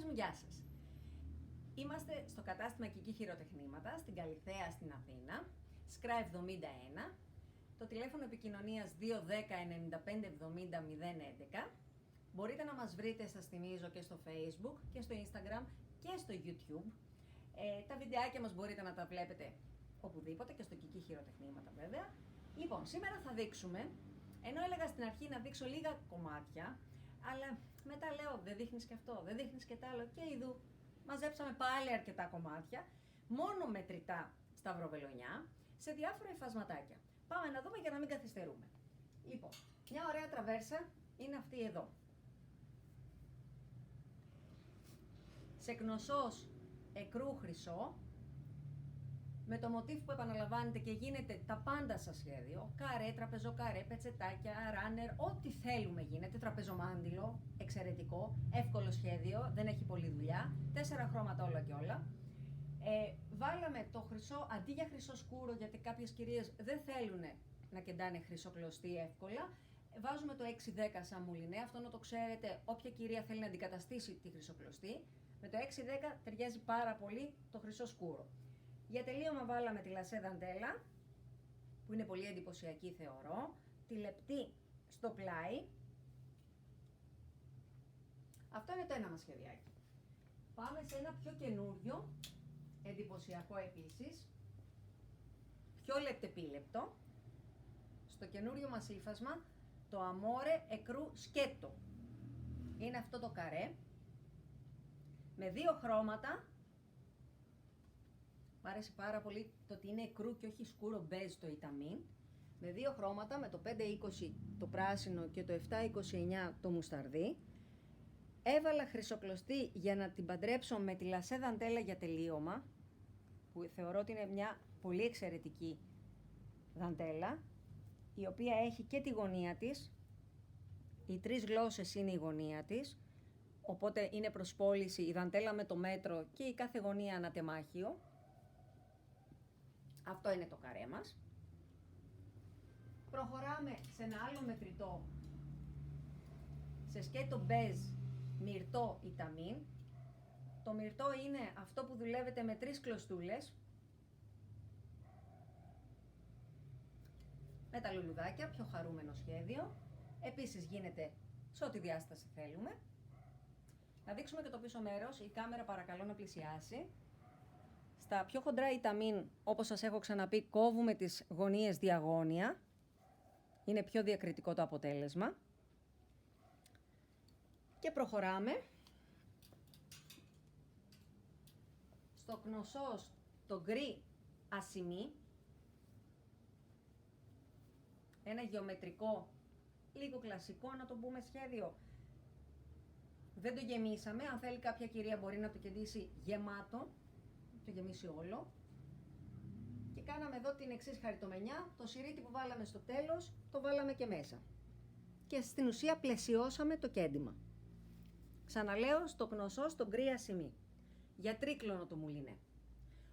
μου, γεια σας. Είμαστε στο κατάστημα Κική Χειροτεχνήματα, στην Καλιθέα, στην Αθήνα, Σκρά 71, το τηλέφωνο επικοινωνίας 210-95-70-011. Μπορείτε να μας βρείτε, σας θυμίζω, και στο Facebook και στο Instagram και στο YouTube. Τα βιντεάκια μας μπορείτε να τα βλέπετε οπουδήποτε και στο Κική Χειροτεχνήματα βέβαια. Λοιπόν, σήμερα θα δείξουμε, ενώ έλεγα στην αρχή να δείξω λίγα κομμάτια, αλλά μετά λέω δεν δείχνεις και αυτό, δεν δείχνεις και τ' άλλο και ειδού. Μαζέψαμε πάλι αρκετά κομμάτια, μόνο μετρητά σταυροβελονιά, σε διάφορα υφασματάκια. Πάμε να δούμε για να μην καθυστερούμε. Λοιπόν, μια ωραία τραβέρσα είναι αυτή εδώ. Σε κνωσός εκρού χρυσό, με το μοτίβ που επαναλαμβάνεται και γίνεται τα πάντα στα σχέδιο, καρέ, τραπεζοκαρέ, πετσετάκια, ράνερ, ό,τι θέλουμε γίνεται, τραπεζομάντιλο, εξαιρετικό, εύκολο σχέδιο, δεν έχει πολλή δουλειά, 4 χρώματα όλα και όλα. Βάλαμε το χρυσό αντί για χρυσό σκούρο, γιατί κάποιες κυρίες δεν θέλουν να κεντάνε χρυσοκλωστή εύκολα. Βάζουμε το 6-10 σαν μουλινέ, αυτό να το ξέρετε, όποια κυρία θέλει να αντικαταστήσει τη χρυσοκλωστή, με το 6-10 ταιριάζει πάρα πολύ το χρυσό σκούρο. Για τελείωμα βάλαμε τη λασέ δαντέλα, που είναι πολύ εντυπωσιακή θεωρώ, τη λεπτή στο πλάι. Αυτό είναι το ένα μας σχεδιάκι. Πάμε σε ένα πιο καινούριο, εντυπωσιακό επίσης, πιο λεπτεπίλεπτο. Στο καινούριο μας ύφασμα, το αμόρε εκρού σκέτο. Είναι αυτό το καρέ, με 2 χρώματα. Μ' άρεσε πάρα πολύ το ότι είναι εκρού και όχι σκούρο μπέζ το ιταμίν. Με 2 χρώματα, με το 5-20 το πράσινο και το 7-29 το μουσταρδί. Έβαλα χρυσοκλωστή για να την παντρέψω με τη λασέ δαντέλα για τελείωμα, που θεωρώ ότι είναι μια πολύ εξαιρετική δαντέλα, η οποία έχει και τη γωνία της. Οι 3 γλώσσες είναι η γωνία της, οπότε είναι προς πώληση η δαντέλα με το μέτρο και η κάθε γωνία ανατεμάχιο. Αυτό είναι το καρέ μας. Προχωράμε σε ένα άλλο μετρητό, σε σκέτο μπέζ μυρτό ιταμίν. Το μυρτό είναι αυτό που δουλεύετε με 3 κλωστούλες, με τα λουλουδάκια, πιο χαρούμενο σχέδιο. Επίσης γίνεται σε ό,τι διάσταση θέλουμε. Να δείξουμε και το πίσω μέρος, η κάμερα παρακαλώ να πλησιάσει. Στα πιο χοντρά ιταμίν, όπως σας έχω ξαναπεί, κόβουμε τις γωνίες διαγώνια. Είναι πιο διακριτικό το αποτέλεσμα. Και προχωράμε. Στο κνωσός, το γκρι ασημί. Ένα γεωμετρικό, λίγο κλασικό να το πούμε σχέδιο. Δεν το γεμίσαμε, αν θέλει κάποια κυρία μπορεί να το κεντήσει γεμάτο. Το γεμίσει όλο. Και κάναμε εδώ την εξής χαριτομενιά, το σιρίτι που βάλαμε στο τέλος, το βάλαμε και μέσα. Και στην ουσία πλαισιώσαμε το κέντημα. Ξαναλέω, στο κνωσό, στο γκρι ασημί. Για τρίκλωνο το μουλινέ.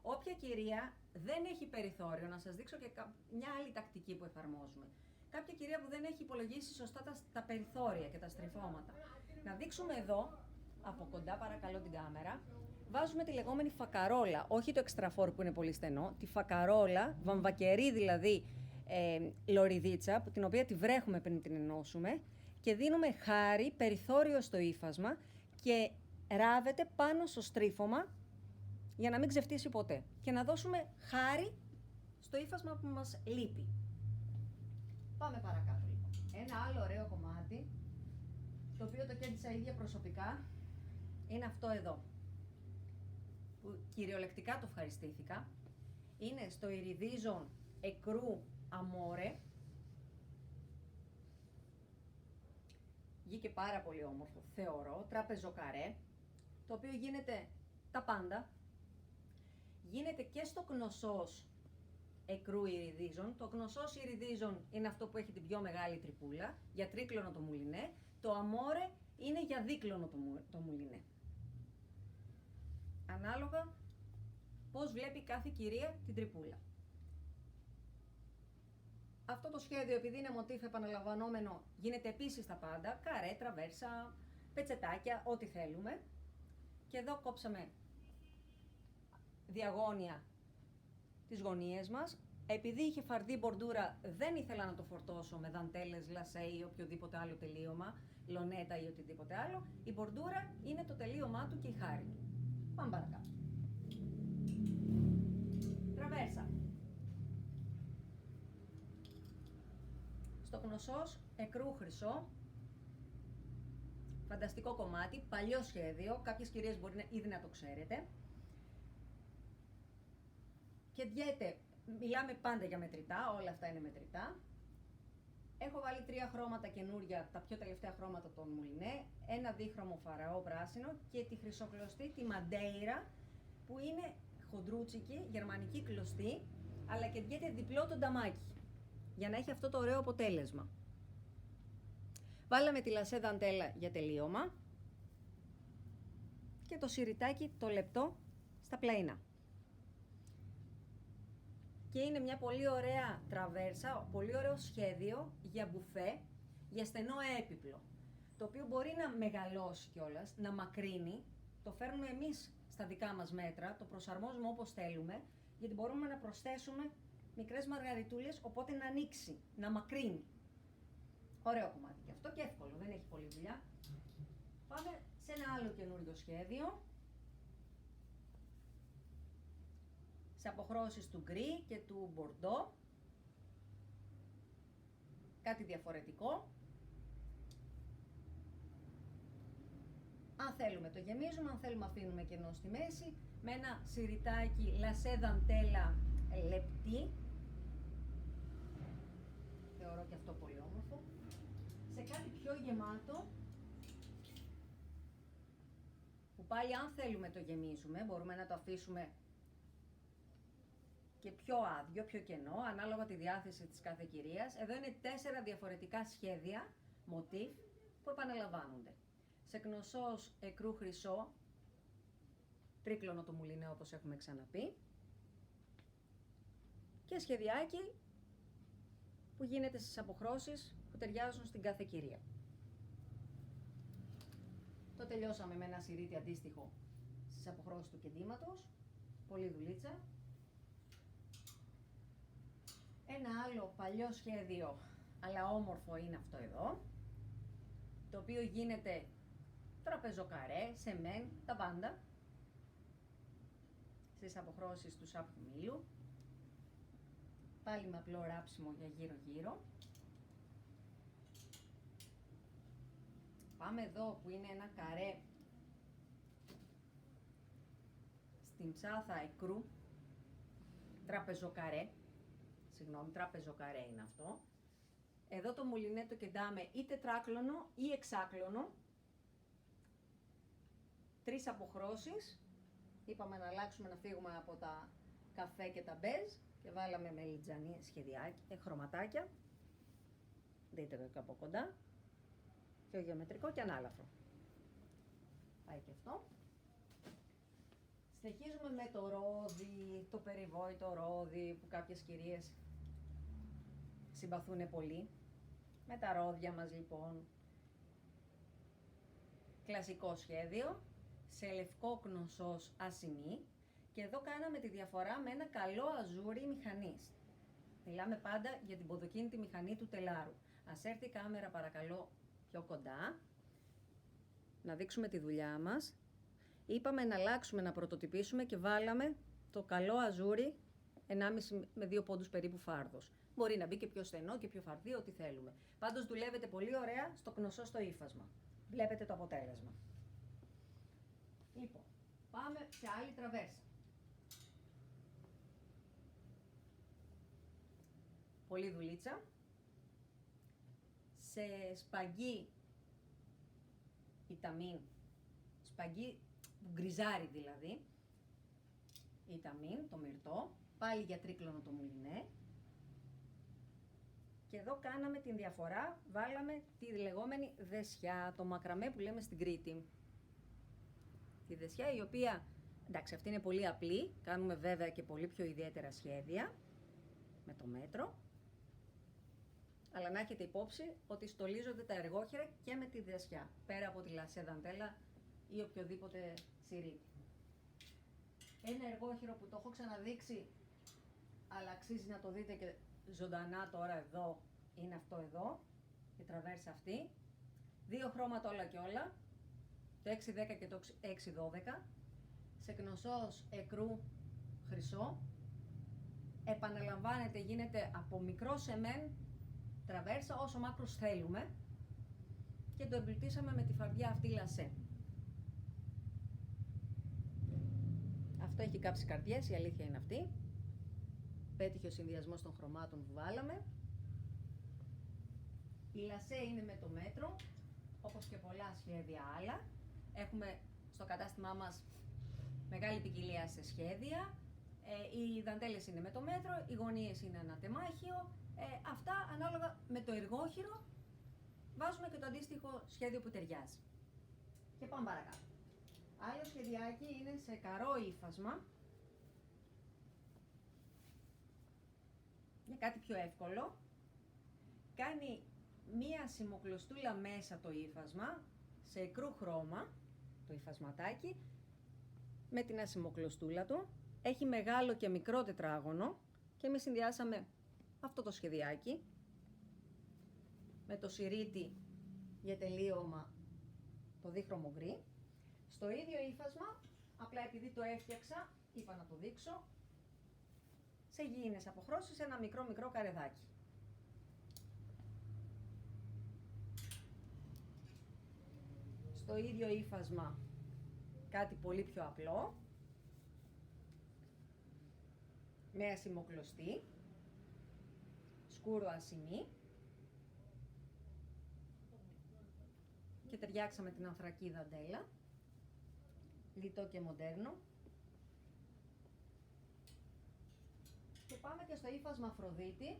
Όποια κυρία δεν έχει περιθώριο, να σας δείξω και μια άλλη τακτική που εφαρμόζουμε. Κάποια κυρία που δεν έχει υπολογίσει σωστά τα περιθώρια και τα στριφώματα. Να δείξουμε εδώ, από κοντά παρακαλώ την κάμερα, βάζουμε τη λεγόμενη φακαρόλα, όχι το εξτραφόρ που είναι πολύ στενό, τη φακαρόλα, βαμβακερή δηλαδή λωριδίτσα, την οποία τη βρέχουμε πριν την ενώσουμε και δίνουμε χάρη, περιθώριο στο ύφασμα και ράβεται πάνω στο στρίφωμα για να μην ξεφτύσει ποτέ και να δώσουμε χάρη στο ύφασμα που μας λείπει. Πάμε παρακάτω λοιπόν. Ένα άλλο ωραίο κομμάτι, το οποίο το κέντησα ίδια προσωπικά, είναι αυτό εδώ, που κυριολεκτικά το ευχαριστήθηκα. Είναι στο Iridizon εκρού αμόρε. Βγήκε πάρα πολύ όμορφο, θεωρώ, τραπεζοκαρέ, το οποίο γίνεται τα πάντα. Γίνεται και στο κνωσός εκρού Iridizon. Το κνωσός Iridizon είναι αυτό που έχει την πιο μεγάλη τρυπούλα, για τρίκλωνο το μουλινέ. Το αμόρε είναι για δίκλωνο το μουλινέ. Ανάλογα πώς βλέπει κάθε κυρία την τρυπούλα. Αυτό το σχέδιο, επειδή είναι μοτίφ επαναλαμβανόμενο, γίνεται επίσης τα πάντα, καρέ, τραβέρσα, πετσετάκια, ό,τι θέλουμε. Και εδώ κόψαμε διαγώνια τις γωνίες μας. Επειδή είχε φαρδί μπορντούρα, δεν ήθελα να το φορτώσω με δαντέλες, λασέ ή οποιοδήποτε άλλο τελείωμα, λονέτα ή οτιδήποτε άλλο. Η μπορντούρα είναι το τελείωμά του και η χάρη του. Πάμε παρακάτω. Τραβέρσα. Στο γνωσός εκρού χρυσό. Φανταστικό κομμάτι, παλιό σχέδιο. Κάποιες κυρίες μπορεί ήδη να το ξέρετε. Και διέται, μιλάμε πάντα για μετρητά, όλα αυτά είναι μετρητά. Έχω βάλει 3 χρώματα καινούρια, τα πιο τελευταία χρώματα των Μουλινέ, ένα δίχρωμο φαραώ πράσινο και τη χρυσοκλωστή, τη Μαντέιρα, που είναι χοντρούτσικη, γερμανική κλωστή, αλλά και διέται διπλό το νταμάκι, για να έχει αυτό το ωραίο αποτέλεσμα. Βάλαμε τη λασέ δαντέλα για τελείωμα και το σιριτάκι το λεπτό στα πλαϊνά. Και είναι μια πολύ ωραία τραβέρσα, πολύ ωραίο σχέδιο για μπουφέ, για στενό έπιπλο, το οποίο μπορεί να μεγαλώσει κιόλας, να μακρύνει. Το φέρνουμε εμείς στα δικά μας μέτρα, το προσαρμόζουμε όπως θέλουμε, γιατί μπορούμε να προσθέσουμε μικρές μαργαριτούλες, οπότε να ανοίξει, να μακρύνει. Ωραίο κομμάτι και αυτό και εύκολο, δεν έχει πολλή δουλειά. Πάμε σε ένα άλλο καινούριο σχέδιο. Σε αποχρώσεις του γκρι και του μπορντό. Κάτι διαφορετικό. Αν θέλουμε το γεμίζουμε, αν θέλουμε αφήνουμε κενό στη μέση. Με ένα σιριτάκι λασέ δαντέλα λεπτή. Θεωρώ και αυτό πολύ όμορφο. Σε κάτι πιο γεμάτο. Που πάλι αν θέλουμε το γεμίζουμε, μπορούμε να το αφήσουμε και πιο άδειο, πιο κενό, ανάλογα τη διάθεση της κάθε κυρίας. Εδώ είναι 4 διαφορετικά σχέδια, μοτίβ, που επαναλαμβάνονται. Σε γνωσός εκρού χρυσό, τρίκλωνο το μουλινέ όπως έχουμε ξαναπεί, και σχεδιάκι που γίνεται στις αποχρώσεις που ταιριάζουν στην κάθε κυρία. Το τελειώσαμε με ένα σιρίτι αντίστοιχο στις αποχρώσεις του κεντήματος, πολύ δουλίτσα. Ένα άλλο παλιό σχέδιο, αλλά όμορφο είναι αυτό εδώ, το οποίο γίνεται τραπεζοκαρέ, σεμέν, τα πάντα, στις αποχρώσεις του σάπιου μήλου, πάλι με απλό ράψιμο για γύρω-γύρω. Πάμε εδώ που είναι ένα καρέ στην ψάθα εκρού, τραπεζοκαρέ, τραπεζοκαρέ είναι αυτό. Εδώ το μουλινέ το κεντάμε ή τετράκλωνο ή εξάκλωνο. 3 αποχρώσεις. Είπαμε να αλλάξουμε, να φύγουμε από τα καφέ και τα μπέζ και βάλαμε μελιτζανί σχεδιάκι, χρωματάκια. Δείτε εδώ και από κοντά. Πιο γεωμετρικό και ανάλαφρο. Πάει και αυτό. Συνεχίζουμε με το ρόδι, το περιβόητο ρόδι που κάποιες κυρίες συμπαθούν πολύ. Με τα ρόδια μας λοιπόν. Κλασικό σχέδιο, σε λευκό γνωσός ασημί. Και εδώ κάναμε τη διαφορά με ένα καλό αζούρι μηχανής. Μιλάμε πάντα για την ποδοκίνητη μηχανή του τελάρου. Ας έρθει η κάμερα παρακαλώ πιο κοντά. Να δείξουμε τη δουλειά μας. Είπαμε να αλλάξουμε, να πρωτοτυπήσουμε και βάλαμε το καλό αζούρι 1,5 με 2 πόντους περίπου φάρδος. Μπορεί να μπει και πιο στενό και πιο φαρδί, ό,τι θέλουμε. Πάντως δουλεύετε πολύ ωραία στο γνωσό στο ύφασμα. Βλέπετε το αποτέλεσμα. Λοιπόν, πάμε σε άλλη τραβέρσα. Πολύ δουλίτσα. Σε σπαγί ιταμίν, σπαγί γκριζάρι δηλαδή, ιταμίν, το μυρτό, πάλι για τρίκλωνο το μουλινέ. Και εδώ κάναμε την διαφορά, βάλαμε τη λεγόμενη δεσιά, το μακραμέ που λέμε στην Κρήτη. Τη δεσιά η οποία, εντάξει αυτή είναι πολύ απλή, κάνουμε βέβαια και πολύ πιο ιδιαίτερα σχέδια με το μέτρο. Αλλά να έχετε υπόψη ότι στολίζονται τα εργόχερα και με τη δεσιά, πέρα από τη λασέ δαντέλα ή οποιοδήποτε σιρήτη. Ένα εργόχειρο που το έχω ξαναδείξει, αλλά αξίζει να το δείτε και ζωντανά τώρα εδώ, είναι αυτό εδώ, η τραβέρσα αυτή. 2 χρώματα όλα και όλα, το 610 και το 612, σε κνωσός εκρού χρυσό. Επαναλαμβάνεται, γίνεται από μικρό σεμέν τραβέρσα όσο μάκρος θέλουμε και το εμπλουτίσαμε με τη φαρδιά αυτή λασέ. Αυτό έχει κάψει καρδιές, η αλήθεια είναι αυτή. Πέτυχε ο συνδυασμός των χρωμάτων που βάλαμε. Η λασέ είναι με το μέτρο, όπως και πολλά σχέδια άλλα. Έχουμε στο κατάστημά μας μεγάλη ποικιλία σε σχέδια. Οι δαντέλες είναι με το μέτρο, οι γωνίες είναι ένα τεμάχιο. Αυτά ανάλογα με το εργόχειρο βάζουμε και το αντίστοιχο σχέδιο που ταιριάζει. Και πάμε παρακάτω. Άλλο σχεδιάκι είναι σε καρό ύφασμα. Για κάτι πιο εύκολο. Κάνει μία σημοκλωστούλα μέσα το ύφασμα, σε εκρού χρώμα, το υφασματάκι, με την ασημοκλωστούλα του. Έχει μεγάλο και μικρό τετράγωνο και εμείς συνδυάσαμε αυτό το σχεδιάκι με το σιρήτι για τελείωμα το δίχρωμο γκρι. Στο ίδιο ύφασμα, απλά επειδή το έφτιαξα, είπα να το δείξω, σε γήινες αποχρώσεις ένα μικρό καρεδάκι. Στο ίδιο ύφασμα κάτι πολύ πιο απλό, με ασημοκλωστή, σκούρο ασημί και ταιριάξαμε την ανθρακή δαντέλα, λιτό και μοντέρνο. Και πάμε και στο ύφασμα Αφροδίτη,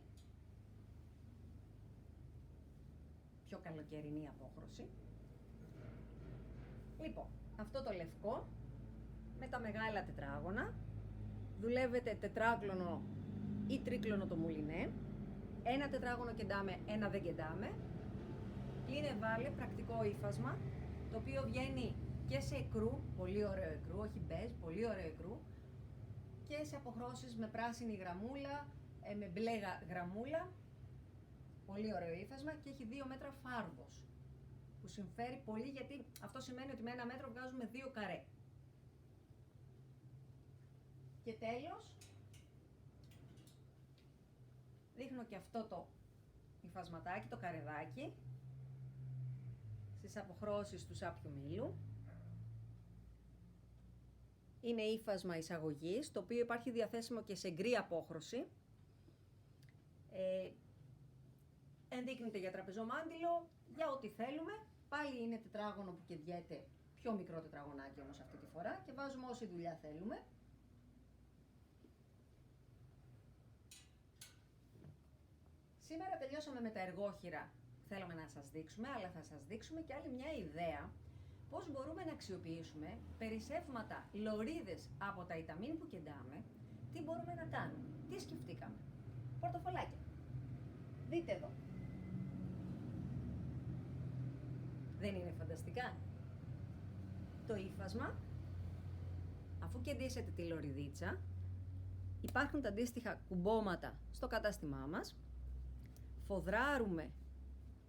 πιο καλοκαιρινή απόχρωση. Λοιπόν, αυτό το λευκό με τα μεγάλα τετράγωνα, δουλεύετε τετράκλωνο ή τρίκλωνο το μουλινέ, ένα τετράγωνο κεντάμε, ένα δεν κεντάμε. Είναι βάλε πρακτικό ύφασμα, το οποίο βγαίνει και σε εκρού, πολύ ωραίο εκρού, όχι μπέζ, πολύ ωραίο εκρού, και σε αποχρώσεις με πράσινη γραμμούλα, με μπλε γραμμούλα, πολύ ωραίο ύφασμα και έχει 2 μέτρα φάρδος, που συμφέρει πολύ γιατί αυτό σημαίνει ότι με 1 μέτρο βγάζουμε 2 καρέ. Και τέλος, δείχνω και αυτό το υφασματάκι, το καρεδάκι, στις αποχρώσεις του σάπιου μήλου. Είναι ύφασμα εισαγωγής, το οποίο υπάρχει διαθέσιμο και σε γκρι απόχρωση. Ενδείκνυται για τραπεζομάντιλο, για ό,τι θέλουμε. Πάλι είναι τετράγωνο που κεντιέται, πιο μικρό τετραγωνάκι όμως αυτή τη φορά, και βάζουμε όση δουλειά θέλουμε. Σήμερα τελειώσαμε με τα εργόχειρα που θέλαμε να σας δείξουμε, αλλά θα σας δείξουμε και άλλη μια ιδέα πώς μπορούμε να αξιοποιήσουμε περισσεύματα λωρίδες από τα ιταμίν που κεντάμε. Τι μπορούμε να κάνουμε, τι σκεφτήκαμε. Πορτοφολάκια. Δείτε εδώ. Δεν είναι φανταστικά? Το ύφασμα, αφού κεντήσετε τη λωριδίτσα, υπάρχουν τα αντίστοιχα κουμπώματα στο κατάστημά μας. Φοδράρουμε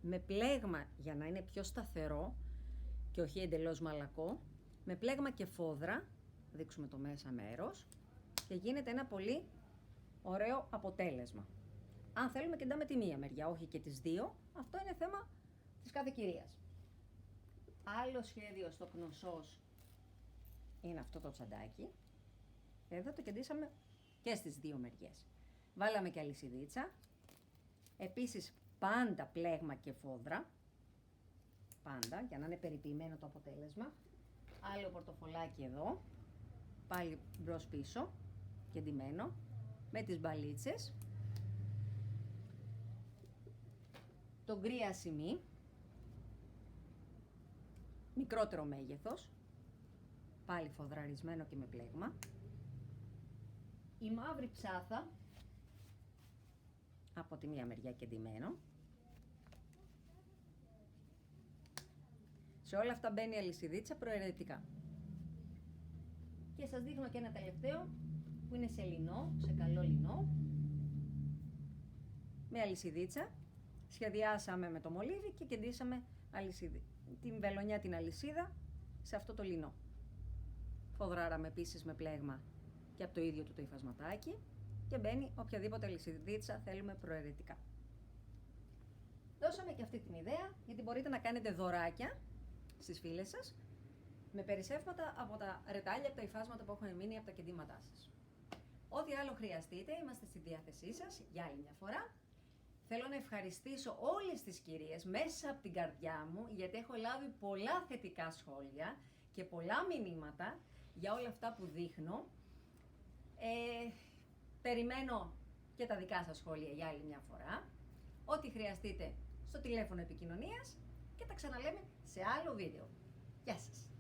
με πλέγμα για να είναι πιο σταθερό και όχι εντελώς μαλακό, με πλέγμα και φόδρα, δείξουμε το μέσα μέρος, και γίνεται ένα πολύ ωραίο αποτέλεσμα. Αν θέλουμε κεντάμε τη μία μεριά, όχι και τις δύο, αυτό είναι θέμα της κάθε κυρίας. Άλλο σχέδιο στο κνωσός είναι αυτό το τσαντάκι. Εδώ το κεντήσαμε και στις δύο μεριές. Βάλαμε και αλυσιδίτσα. Επίσης πάντα πλέγμα και φόδρα. Πάντα, για να είναι περιποιημένο το αποτέλεσμα. Άλλο πορτοφολάκι εδώ. Πάλι μπρος πίσω, κεντημένο, με τις μπαλίτσες. Το γκρι ασημί. Μικρότερο μέγεθος, πάλι φοδραρισμένο και με πλέγμα. Η μαύρη ψάθα, από τη μία μεριά κεντημένο. Σε όλα αυτά μπαίνει η αλυσιδίτσα προαιρετικά. Και σας δείχνω και ένα τελευταίο που είναι σε λινό, σε καλό λινό. Με αλυσιδίτσα. Σχεδιάσαμε με το μολύβι και κεντήσαμε την βελονιά, την αλυσίδα σε αυτό το λινό. Φοδράραμε επίσης με πλέγμα και από το ίδιο του το υφασματάκι και μπαίνει οποιαδήποτε αλυσιδίτσα θέλουμε προαιρετικά. Δώσαμε και αυτή την ιδέα γιατί μπορείτε να κάνετε δωράκια στις φίλες σας με περισσεύματα από τα ρετάλια, από τα υφάσματα που έχουν μείνει από τα κεντήματά σας. Ό,τι άλλο χρειαστείτε, είμαστε στη διάθεσή σας για άλλη μια φορά. Θέλω να ευχαριστήσω όλες τις κυρίες μέσα από την καρδιά μου, γιατί έχω λάβει πολλά θετικά σχόλια και πολλά μηνύματα για όλα αυτά που δείχνω. Περιμένω και τα δικά σας σχόλια για άλλη μια φορά. Ό,τι χρειαστείτε στο τηλέφωνο επικοινωνίας και τα ξαναλέμε σε άλλο βίντεο. Γεια σας!